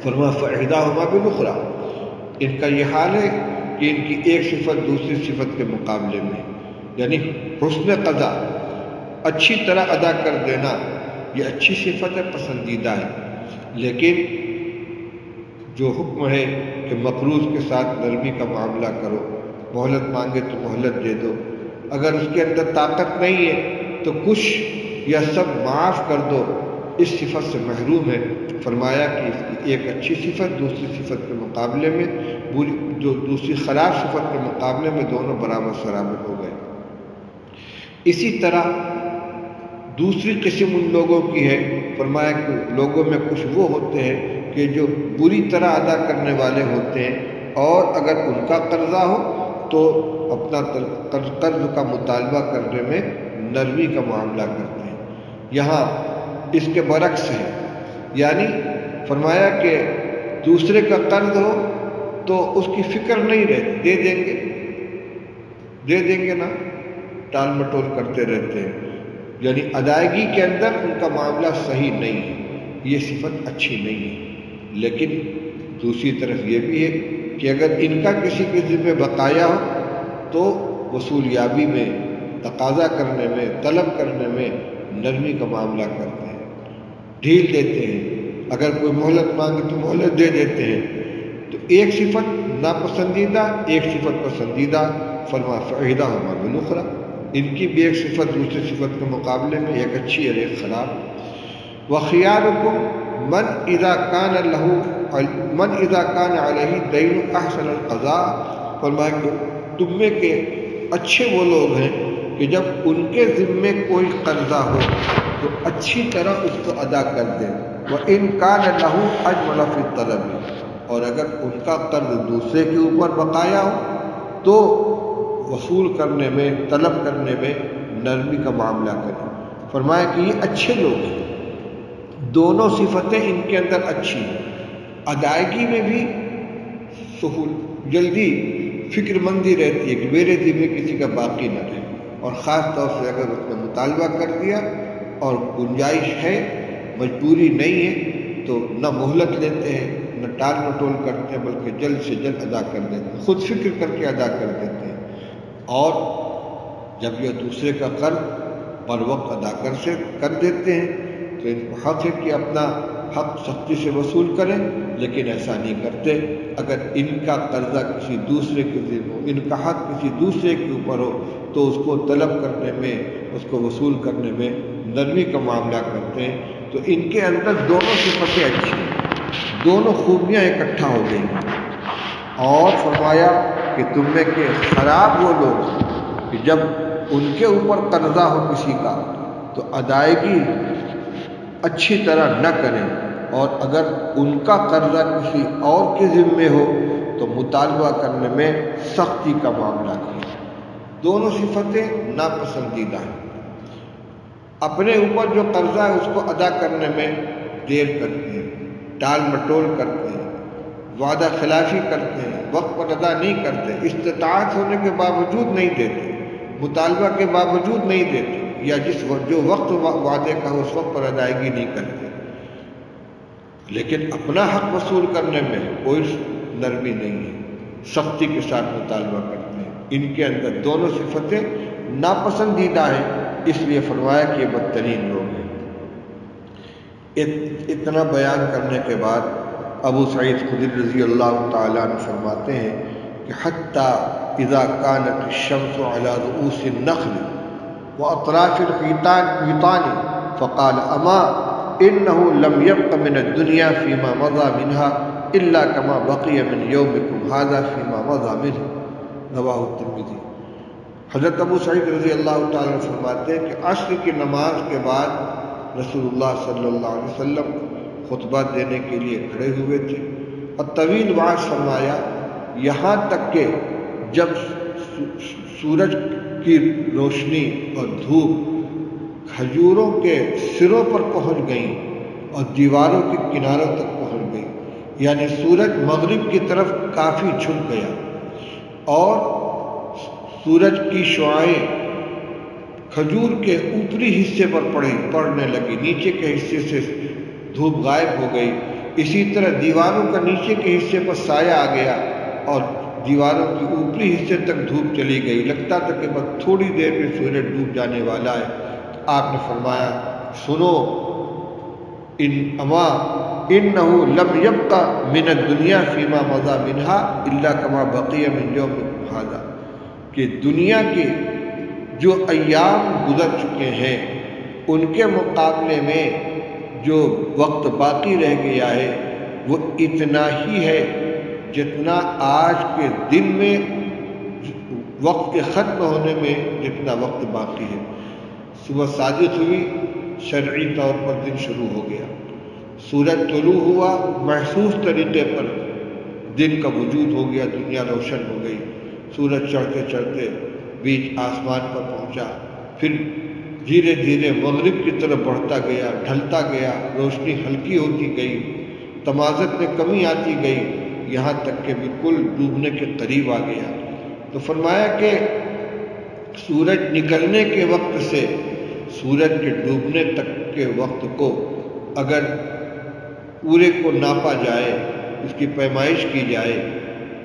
فرمایا فإحداہما بالأخرى، ان کا یہ حال ہے کہ ان کی ایک صفت دوسری صفت کے مقابلے میں، یعنی حسن قضا، اچھی طرح ادا کر دینا، یہ اچھی صفت ہے، پسندیدہ ہے، لیکن جو حکم ہے کہ مقروض کے ساتھ نرمی کا معاملہ کرو، مہلت مانگے تو مہلت دے دو، اگر اس کے اندر طاقت نہیں ہے تو کچھ یا سب معاف کر دو، اس صفت سے محروم ہے۔ فرمایا کہ اس کی ایک اچھی صفت دوسری صفت کے مقابلے میں، جو دوسری خراب صفت کے مقابلے میں دونوں برابر سرابر ہو گئے۔ اسی طرح دوسری قسم ان لوگوں کی ہے، فرمایا کہ لوگوں میں کچھ وہ ہوتے ہیں کہ جو بری طرح ادا کرنے والے ہوتے ہیں، اور اگر ان کا قرضہ ہو تو اپنا قرض کا مطالبہ کرنے میں نرمی کا معاملہ کرتے ہیں۔ یہاں اس کے برعکس ہے، یعنی فرمایا کہ دوسرے کا قرض ہو تو اس کی فکر نہیں رہتی، دے دیں گے نا، ٹال مٹول کرتے رہتے ہیں، یعنی ادائیگی کے اندر ان کا معاملہ صحیح نہیں ہے، یہ صفت اچھی نہیں ہے۔ لیکن دوسری طرف یہ بھی ہے کہ اگر ان کا کسی کے ذمہ بقایا ہو تو وصول یابی میں، تقاضا کرنے میں، طلب کرنے میں نرمی کا معاملہ کرتے ہیں، ڈھیل دیتے ہیں، اگر کوئی مہلت مانگے تو مہلت دے دیتے ہیں۔ تو ایک صفت ناپسندیدہ، ایک صفت پسندیدہ، فرما فإحداہما بالأخرى، ان کی بھی ایک صفت دوسری صفت کے مقابلے میں ایک اچھی اور ایک خراب۔ وَخِيَارُكُمْ مَنْ إِذَا كَانَ عَلَيْهِ دَيْنٌ أَحْسَنَ الْقَضَاءَ، فرمایا کہ تم میں کے اچھے وہ لوگ ہیں کہ جب ان کے ذمے کوئی قرضہ ہو تو اچھی طرح اس کو ادا کر دیں۔ وَإِنْ كَانَ لَهُ أَجْمَلَ فِي الطَّلَبِ، اور اگر ان کا قرض دوسرے کے اوپر بقایا ہو تو وصول کرنے میں، طلب کرنے میں نرمی کا معاملہ کریں۔ فرمایا کہ یہ اچھے لوگ ہیں، دونوں صفتیں ان کے اندر اچھی ہیں، ادائیگی میں بھی جلدی فکر مندی رہتی ہے کہ میرے ذمہ کسی کا باقی نہ رہے، اور خاص طور سے اگر اس نے مطالبہ کر دیا اور گنجائش ہے، مجبوری نہیں ہے، تو نہ مہلت لیتے ہیں نہ ٹال مٹول کرتے ہیں، بلکہ جلد سے جلد ادا کر دیتے ہیں، خود فکر کر کے ادا کر دیتے ہیں۔ اور جب یہ دوسرے کا قرض بر وقت ادا کر دیتے ہیں تو ان کو حق ہے کہ اپنا حق سختی سے وصول کریں، لیکن ایسا نہیں کرتے۔ اگر ان کا قرضہ کسی دوسرے کے ذمہ ہو، ان کا حق کسی دوسرے کے اوپر ہو تو اس کو طلب کرنے میں، اس کو وصول کرنے میں نرمی کا معاملہ کرتے ہیں۔ تو ان کے اندر دونوں صفتیں اچھی ہیں، دونوں خوبیاں اکٹھا ہو گئی ہیں۔ اور فرمایا کہ تم میں کے خراب وہ لوگ ہیں کہ جب ان کے اوپر قرضہ ہو کسی کا تو ادائیگی اچھی طرح نہ کریں، اور اگر ان کا قرضہ کسی اور کے ذمے ہو تو مطالبہ کرنے میں سختی کا معاملہ کریں۔ دونوں صفتیں ناپسندیدہ ہیں۔ اپنے اوپر جو قرضہ ہے اس کو ادا کرنے میں دیر کرتے ہیں، ٹال مٹول کرتے ہیں، وعدہ خلافی کرتے ہیں، وقت پر ادا نہیں کرتے، استطاعت ہونے کے باوجود نہیں دیتے، مطالبہ کے باوجود نہیں دیتے، یا جو وقت وعدے کا اس وقت پر ادائیگی نہیں کرتے۔ لیکن اپنا حق وصول کرنے میں کوئی نرمی نہیں ہے، سختی کے ساتھ مطالبہ کرتے ہیں۔ ان کے اندر دونوں صفتیں ناپسندیدہ ہیں، اس لیے فرمایا کہ یہ بدترین لوگ ہیں۔ اتنا بیان کرنے کے بعد ابو سعید خدری رضی اللہ تعالیٰ عنہ فرماتے ہیں کہ حتیٰ اذا كانت الشمس على رؤوس النخل واطراف الغيطان فقال اما انه لم يبق من الدنيا فيما مضى منها الا كما بقي من يومكم هذا فيما مضى منه، رواه الترمذی۔ حضرت ابو سعید رضی اللہ تعالیٰ عنہ فرماتے ہیں کہ عصر کی نماز کے بعد رسول اللہ صلی اللہ علیہ وسلم خطبہ دینے کے لیے کھڑے ہوئے تھے، اور طویل وعظ فرمایا، یہاں تک کہ جب سورج کی روشنی اور دھوپ کھجوروں کے سروں پر پہنچ گئیں اور دیواروں کے کناروں تک پہنچ گئیں، یعنی سورج مغرب کی طرف کافی جھک گیا اور سورج کی شعاعیں کھجور کے اوپری حصے پر پڑنے لگی، نیچے کے حصے سے دھوپ غائب ہو گئی۔ اسی طرح دیواروں کا نیچے کے حصے پر سایہ آ گیا اور دیواروں کے اوپری حصے تک دھوپ چلی گئی، لگتا تھا کہ بس تھوڑی دیر میں سورج ڈوب جانے والا ہے۔ آپ نے فرمایا سنو انہ لم یبق من الدنیا فیما مضی منہا الا کما بقی من یومکم ھذا، کہ دنیا کے جو ایام گزر چکے ہیں ان کے مقابلے میں جو وقت باقی رہ گیا ہے وہ اتنا ہی ہے جتنا آج کے دن میں وقت کے ختم ہونے میں جتنا وقت باقی ہے۔ صبح صادق ہوئی، شرعی طور پر دن شروع ہو گیا، سورج طلوع ہوا، محسوس طریقے پر دن کا وجود ہو گیا، دنیا روشن ہو گئی۔ سورج چڑھتے چڑھتے بیچ آسمان پر پہنچا، پھر دھیرے دھیرے مغرب کی طرف بڑھتا گیا، ڈھلتا گیا، روشنی ہلکی ہوتی گئی، تمازت میں کمی آتی گئی، یہاں تک کہ بالکل ڈوبنے کے قریب آ گیا۔ تو فرمایا کہ سورج نکلنے کے وقت سے سورج کے ڈوبنے تک کے وقت کو اگر پورے کو ناپا جائے، اس کی پیمائش کی جائے،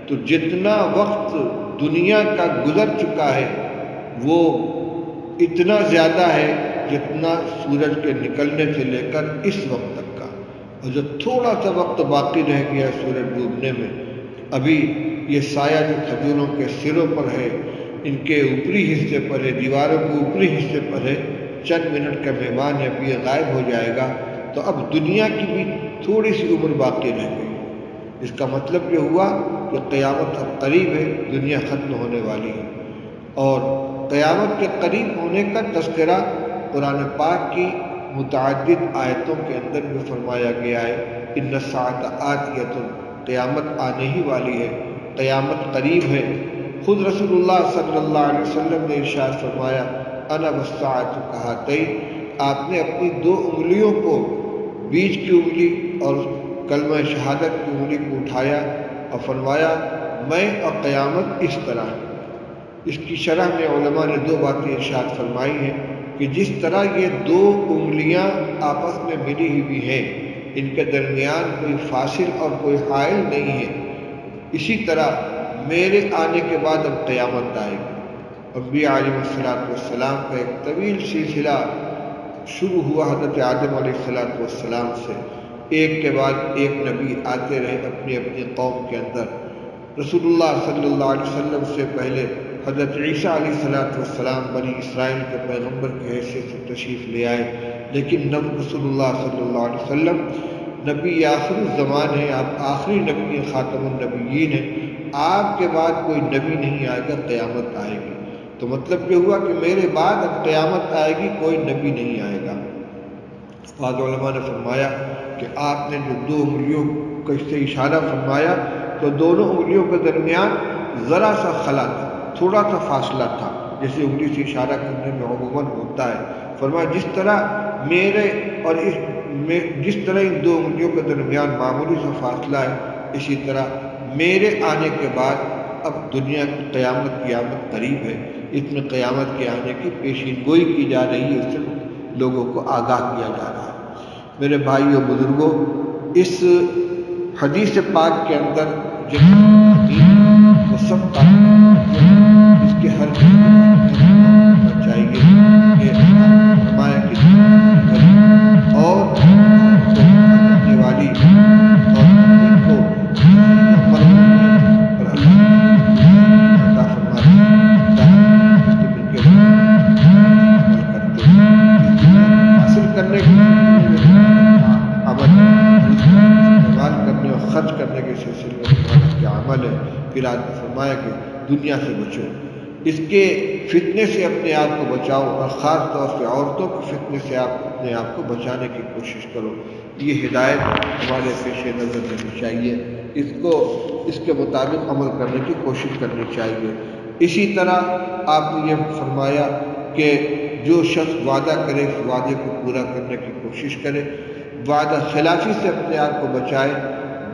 تو جتنا وقت دنیا کا گزر چکا ہے وہ اتنا زیادہ ہے جتنا سورج کے نکلنے سے لے کر اس وقت تک کا، اور جو تھوڑا سا وقت باقی رہ گیا سورج ڈوبنے میں، ابھی یہ سایہ جو کھجوروں کے سروں پر ہے، ان کے اوپری حصے پر ہے، دیواروں کے اوپری حصے پر ہے، چند منٹ کا مہمان ہے، ابھی یہ غائب ہو جائے گا، تو اب دنیا کی بھی تھوڑی سی عمر باقی رہ گئی۔ اس کا مطلب یہ ہوا کہ قیامت اب قریب ہے، دنیا ختم ہونے والی ہے، اور قیامت کے قریب ہونے کا تذکرہ قرآن پاک کی متعدد آیتوں کے اندر بھی فرمایا گیا ہے۔ ان الساعۃ آتیۃ، قیامت آنے ہی والی ہے، قیامت قریب ہے۔ خود رسول اللہ صلی اللہ علیہ وسلم نے ارشاد فرمایا انا والساعۃ کہاتین، آپ نے اپنی دو انگلیوں کو، بیچ کی انگلی اور کلمہ شہادت کی انگلی کو اٹھایا اور فرمایا میں اور قیامت اس طرح ہے۔ اس کی شرح میں علماء نے دو باتیں ارشاد فرمائی ہیں کہ جس طرح یہ دو انگلیاں آپس میں ملی ہوئی ہیں، ان کے درمیان کوئی فاصل اور کوئی حائل نہیں ہے، اسی طرح میرے آنے کے بعد اب قیامت آئے گی۔ انبیاء علیہ السلام کا ایک طویل سلسلہ شروع ہوا حضرت آدم علیہ السلام سے، ایک کے بعد ایک نبی آتے رہے اپنی اپنی قوم کے اندر۔ رسول اللہ صلی اللہ علیہ وسلم سے پہلے حضرت عیسیٰ علیہ السلام بنی اسرائیل کے پیغمبر کی حیثیت سے تشریف لے آئے، لیکن رسول اللہ صلی اللہ علیہ وسلم نبی آخر الزمان ہے، آپ آخری نبی خاتم النبیین ہیں، آپ کے بعد کوئی نبی نہیں آئے گا، قیامت آئے گی۔ تو مطلب یہ ہوا کہ میرے بعد اب قیامت آئے گی، کوئی نبی نہیں آئے گا۔ بعض علماء نے فرمایا کہ آپ نے جو دو انگلیوں کا اس سے اشارہ فرمایا تو دونوں انگلیوں کے درمیان ذرا سا خلا تھا، تھوڑا سا فاصلہ تھا، جیسے انگلی سے اشارہ کرنے میں عموماً ہوتا ہے۔ فرمایا جس طرح میرے اور جس طرح ان دو انگلیوں کے درمیان معمولی سا فاصلہ ہے، اسی طرح میرے آنے کے بعد اب دنیا کی قیامت قریب ہے، اس میں قیامت کے آنے کی پیشین گوئی کی جا رہی ہے، اس سے لوگوں کو آگاہ کیا جا رہا ہے۔ میرے بھائیو بزرگوں، اس حدیث پاک کے اندر جو وہ سب اس کے ہر ہونا چاہیے کہ فرمایا کہ اور کرنے والی اور کو حاصل کرنے کے استعمال کرنے اور خرچ کرنے کے سلسلے میں کیا عمل ہے۔ پھر آج فرمایا کہ دنیا سے بچو، اس کے فتنے سے اپنے آپ کو بچاؤ، اور خاص طور سے عورتوں کے فتنے سے آپ اپنے آپ کو بچانے کی کوشش کرو۔ یہ ہدایت ہمارے پیش نظر رہنی چاہیے، اس کے مطابق عمل کرنے کی کوشش کرنی چاہیے۔ اسی طرح آپ نے یہ فرمایا کہ جو شخص وعدہ کرے اس وعدے کو پورا کرنے کی کوشش کرے، وعدہ خلافی سے اپنے آپ کو بچائے۔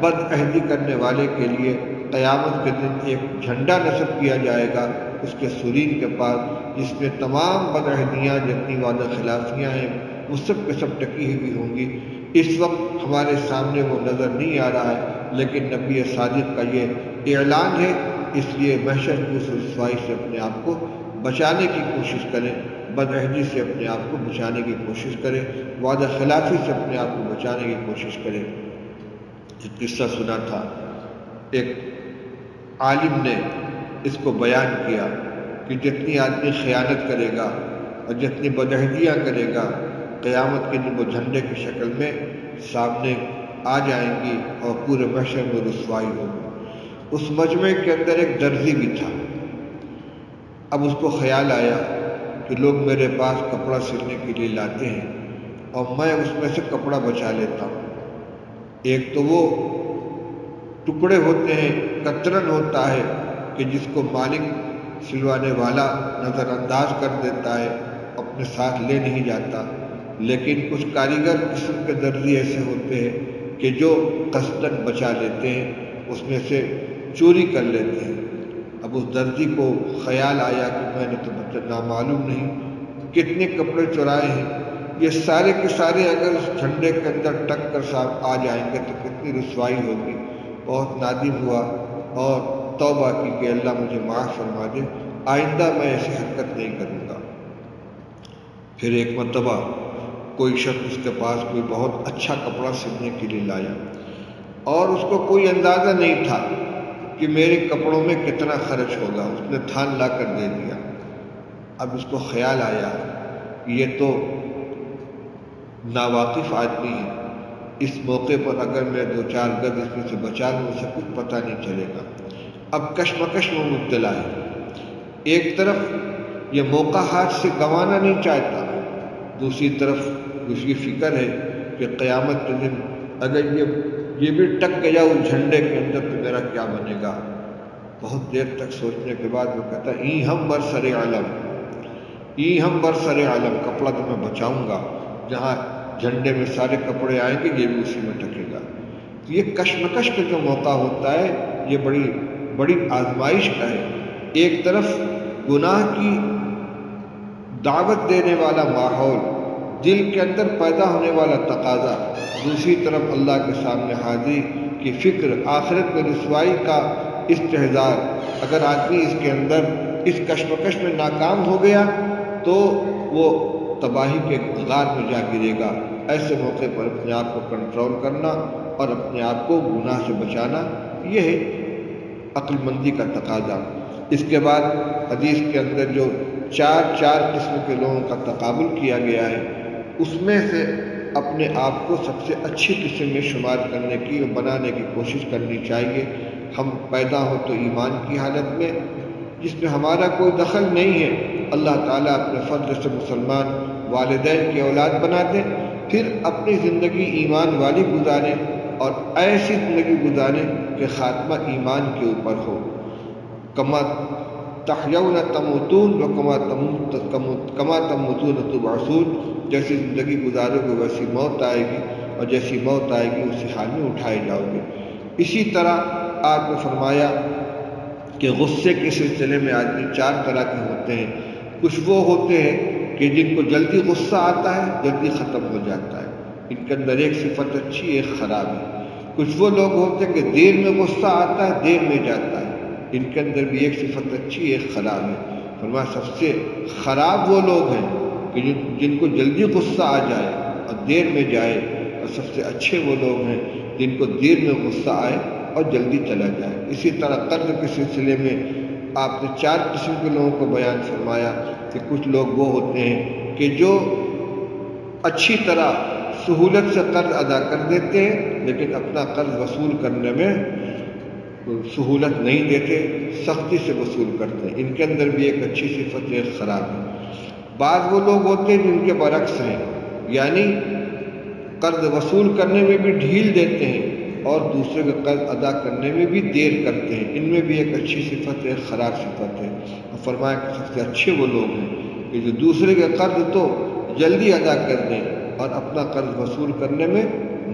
بد عہدی کرنے والے کے لیے قیامت کے دن ایک جھنڈا نصب کیا جائے گا اس کے سرین کے پاس، جس میں تمام بد عہدیاں جتنی وعدہ خلافیاں ہیں وہ سب کے سب ٹکی ہوئی ہوں گی۔ اس وقت ہمارے سامنے وہ نظر نہیں آ رہا ہے، لیکن نبی صادق کا یہ اعلان ہے، اس لیے محشر کی اس رسوائی سے اپنے آپ کو بچانے کی کوشش کریں، بد عہدی سے اپنے آپ کو بچانے کی کوشش کریں، وعدہ خلافی سے اپنے آپ کو بچانے کی کوشش کریں۔ ایک قصہ سنا تھا، ایک عالم نے اس کو بیان کیا کہ جتنی آدمی خیانت کرے گا اور جتنی بد عہدیاں کرے گا، قیامت کے دن وہ جھنڈے کی شکل میں سامنے آ جائیں گی اور پورے محشر میں رسوائی ہوگی۔ اس مجمع کے اندر ایک درزی بھی تھا۔ اب اس کو خیال آیا کہ لوگ میرے پاس کپڑا سلنے کے لیے لاتے ہیں اور میں اس میں سے کپڑا بچا لیتا ہوں۔ ایک تو وہ ٹکڑے ہوتے ہیں، کترن ہوتا ہے کہ جس کو مالک سلوانے والا نظر انداز کر دیتا ہے، اپنے ساتھ لے نہیں جاتا، لیکن کچھ کاریگر قسم کے درزی ایسے ہوتے ہیں کہ جو قصداً بچا لیتے ہیں، اس میں سے چوری کر لیتے ہیں۔ اب اس درزی کو خیال آیا کہ میں نے تو نامعلوم نہیں کتنے کپڑے چرائے ہیں، یہ سارے کے سارے اگر اس جھنڈے کے اندر ٹک کر صاحب آ جائیں گے تو کتنی رسوائی ہوگی۔ بہت نادم ہوا اور توبہ کی کہ اللہ مجھے معاف فرما دے، آئندہ میں ایسی حرکت نہیں کروں گا۔ پھر ایک مرتبہ کوئی شخص اس کے پاس کوئی بہت اچھا کپڑا سلنے کے لیے لایا اور اس کو کوئی اندازہ نہیں تھا کہ میرے کپڑوں میں کتنا خرچ ہوگا، اس نے تھان لا کر دے دیا۔ اب اس کو خیال آیا یہ تو ناواقف آدمی ہے، اس موقع پر اگر میں دو چار گز اس میں سے بچا لوں اسے کچھ پتہ نہیں چلے گا۔ اب کشمکش میں مبتلا ہے، ایک طرف یہ موقع ہاتھ سے گنوانا نہیں چاہتا، دوسری طرف اس کی فکر ہے کہ قیامت کے دن اگر یہ بھی ٹک گیا اس جھنڈے کے اندر تو میرا کیا بنے گا۔ بہت دیر تک سوچنے کے بعد وہ کہتا ہے ای ہم برسر عالم، ای ہم برسر عالم، کپڑا تو میں بچاؤں گا، جہاں جھنڈے میں سارے کپڑے آئیں گے یہ بھی اسی میں ٹکے گا۔ تو یہ کشمکش کا جو موقع ہوتا ہے یہ بڑی آزمائش کا ہے۔ ایک طرف گناہ کی دعوت دینے والا ماحول، دل کے اندر پیدا ہونے والا تقاضا، دوسری طرف اللہ کے سامنے حاضری کی فکر، آخرت میں رسوائی کا استحضار۔ اگر آدمی اس کے اندر اس کشمکش میں ناکام ہو گیا تو وہ تباہی کے غار میں جا گرے گا۔ ایسے موقع پر اپنے آپ کو کنٹرول کرنا اور اپنے آپ کو گناہ سے بچانا، یہ ہے عقل مندی کا تقاضا۔ اس کے بعد حدیث کے اندر جو چار قسم کے لوگوں کا تقابل کیا گیا ہے، اس میں سے اپنے آپ کو سب سے اچھی قسم میں شمار کرنے کی اور بنانے کی کوشش کرنی چاہیے۔ ہم پیدا ہو تو ایمان کی حالت میں، جس میں ہمارا کوئی دخل نہیں ہے، اللہ تعالیٰ اپنے فضل سے مسلمان والدین کی اولاد بنا دے، پھر اپنی زندگی ایمان والی گزاریں اور ایسی زندگی گزاریں کہ خاتمہ ایمان کے اوپر ہو۔ کما تحیون تموتون و کما تموتون تبعثون، جیسی زندگی گزارو گے ویسی موت آئے گی، اور جیسی موت آئے گی اسی حال میں اٹھائے جاؤ گے۔ اسی طرح آپ نے فرمایا کہ غصے کے سلسلے میں آدمی چار طرح کے ہوتے ہیں۔ کچھ وہ ہوتے ہیں کہ جن کو جلدی غصہ آتا ہے، جلدی ختم ہو جاتا ہے، ان کے اندر ایک صفت اچھی ایک خراب ہے۔ کچھ وہ لوگ ہوتے ہیں کہ دیر میں غصہ آتا ہے، دیر میں جاتا ہے، ان کے اندر بھی ایک صفت اچھی ایک خراب ہے۔ فرمایا سب سے خراب وہ لوگ ہیں کہ جن کو جلدی غصہ آ جائے اور دیر میں جائے، اور سب سے اچھے وہ لوگ ہیں جن کو دیر میں غصہ آئے اور جلدی چلا جائے۔ اسی طرح قرض کے سلسلے میں آپ نے چار قسم کے لوگوں کو بیان فرمایا کہ کچھ لوگ وہ ہوتے ہیں کہ جو اچھی طرح سہولت سے قرض ادا کر دیتے ہیں لیکن اپنا قرض وصول کرنے میں سہولت نہیں دیتے، سختی سے وصول کرتے ہیں، ان کے اندر بھی ایک اچھی صفت ایک خراب ہے۔ بعض وہ لوگ ہوتے ہیں جن کے برعکس ہیں، یعنی قرض وصول کرنے میں بھی ڈھیل دیتے ہیں اور دوسرے کا قرض ادا کرنے میں بھی دیر کرتے ہیں، ان میں بھی ایک اچھی صفت ہے ایک خراب صفت ہے۔ اور فرمایا کہ سب سے اچھے وہ لوگ ہیں کہ جو دوسرے کے قرض تو جلدی ادا کر دیں اور اپنا قرض وصول کرنے میں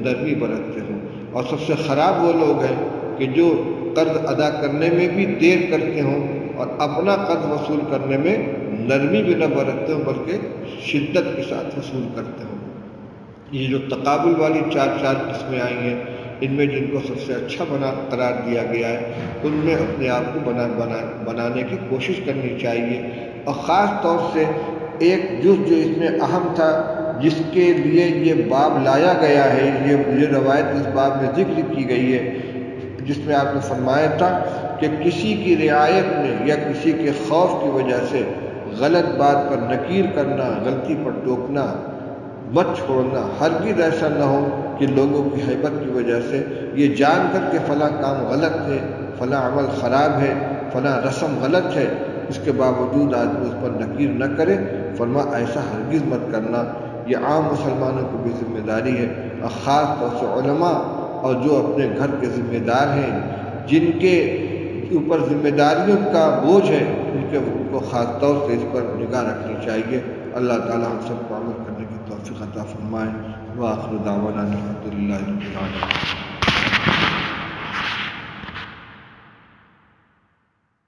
نرمی برتتے ہوں، اور سب سے خراب وہ لوگ ہیں کہ جو قرض ادا کرنے میں بھی دیر کرتے ہوں اور اپنا قرض وصول کرنے میں نرمی بھی نہ برتتے ہوں بلکہ شدت کے ساتھ وصول کرتے ہوں۔ یہ جو تقابل والی چار قسمیں آئی ہیں، ان میں جن کو سب سے اچھا قرار دیا گیا ہے ان میں اپنے آپ کو بنانے کی کوشش کرنی چاہیے، اور خاص طور سے ایک جز جو اس میں اہم تھا، جس کے لیے یہ باب لایا گیا ہے، یہ روایت اس باب میں ذکر کی گئی ہے، جس میں آپ نے فرمایا تھا کہ کسی کی رعایت میں یا کسی کے خوف کی وجہ سے غلط بات پر نکیر کرنا، غلطی پر ٹوکنا مت چھوڑنا۔ ہرگز ایسا نہ ہو کہ لوگوں کی ہیبت کی وجہ سے یہ جان کر کے فلاں کام غلط ہے، فلاں عمل خراب ہے، فلاں رسم غلط ہے، اس کے باوجود آدمی اس پر نکیر نہ کرے۔ فرمایا ایسا ہرگز مت کرنا۔ یہ عام مسلمانوں کی بھی ذمہ داری ہے، اور خاص طور سے علماء اور جو اپنے گھر کے ذمہ دار ہیں، جن کے اوپر ذمہ داریوں کا بوجھ ہے، ان کو خاص طور سے اس پر نگاہ رکھنی چاہیے۔ اللہ تعالی ہم سب کو عمل کرنے کی توفیق عطا فرمائے۔ وآخر دعوانا الحمدللہ رب العالمین۔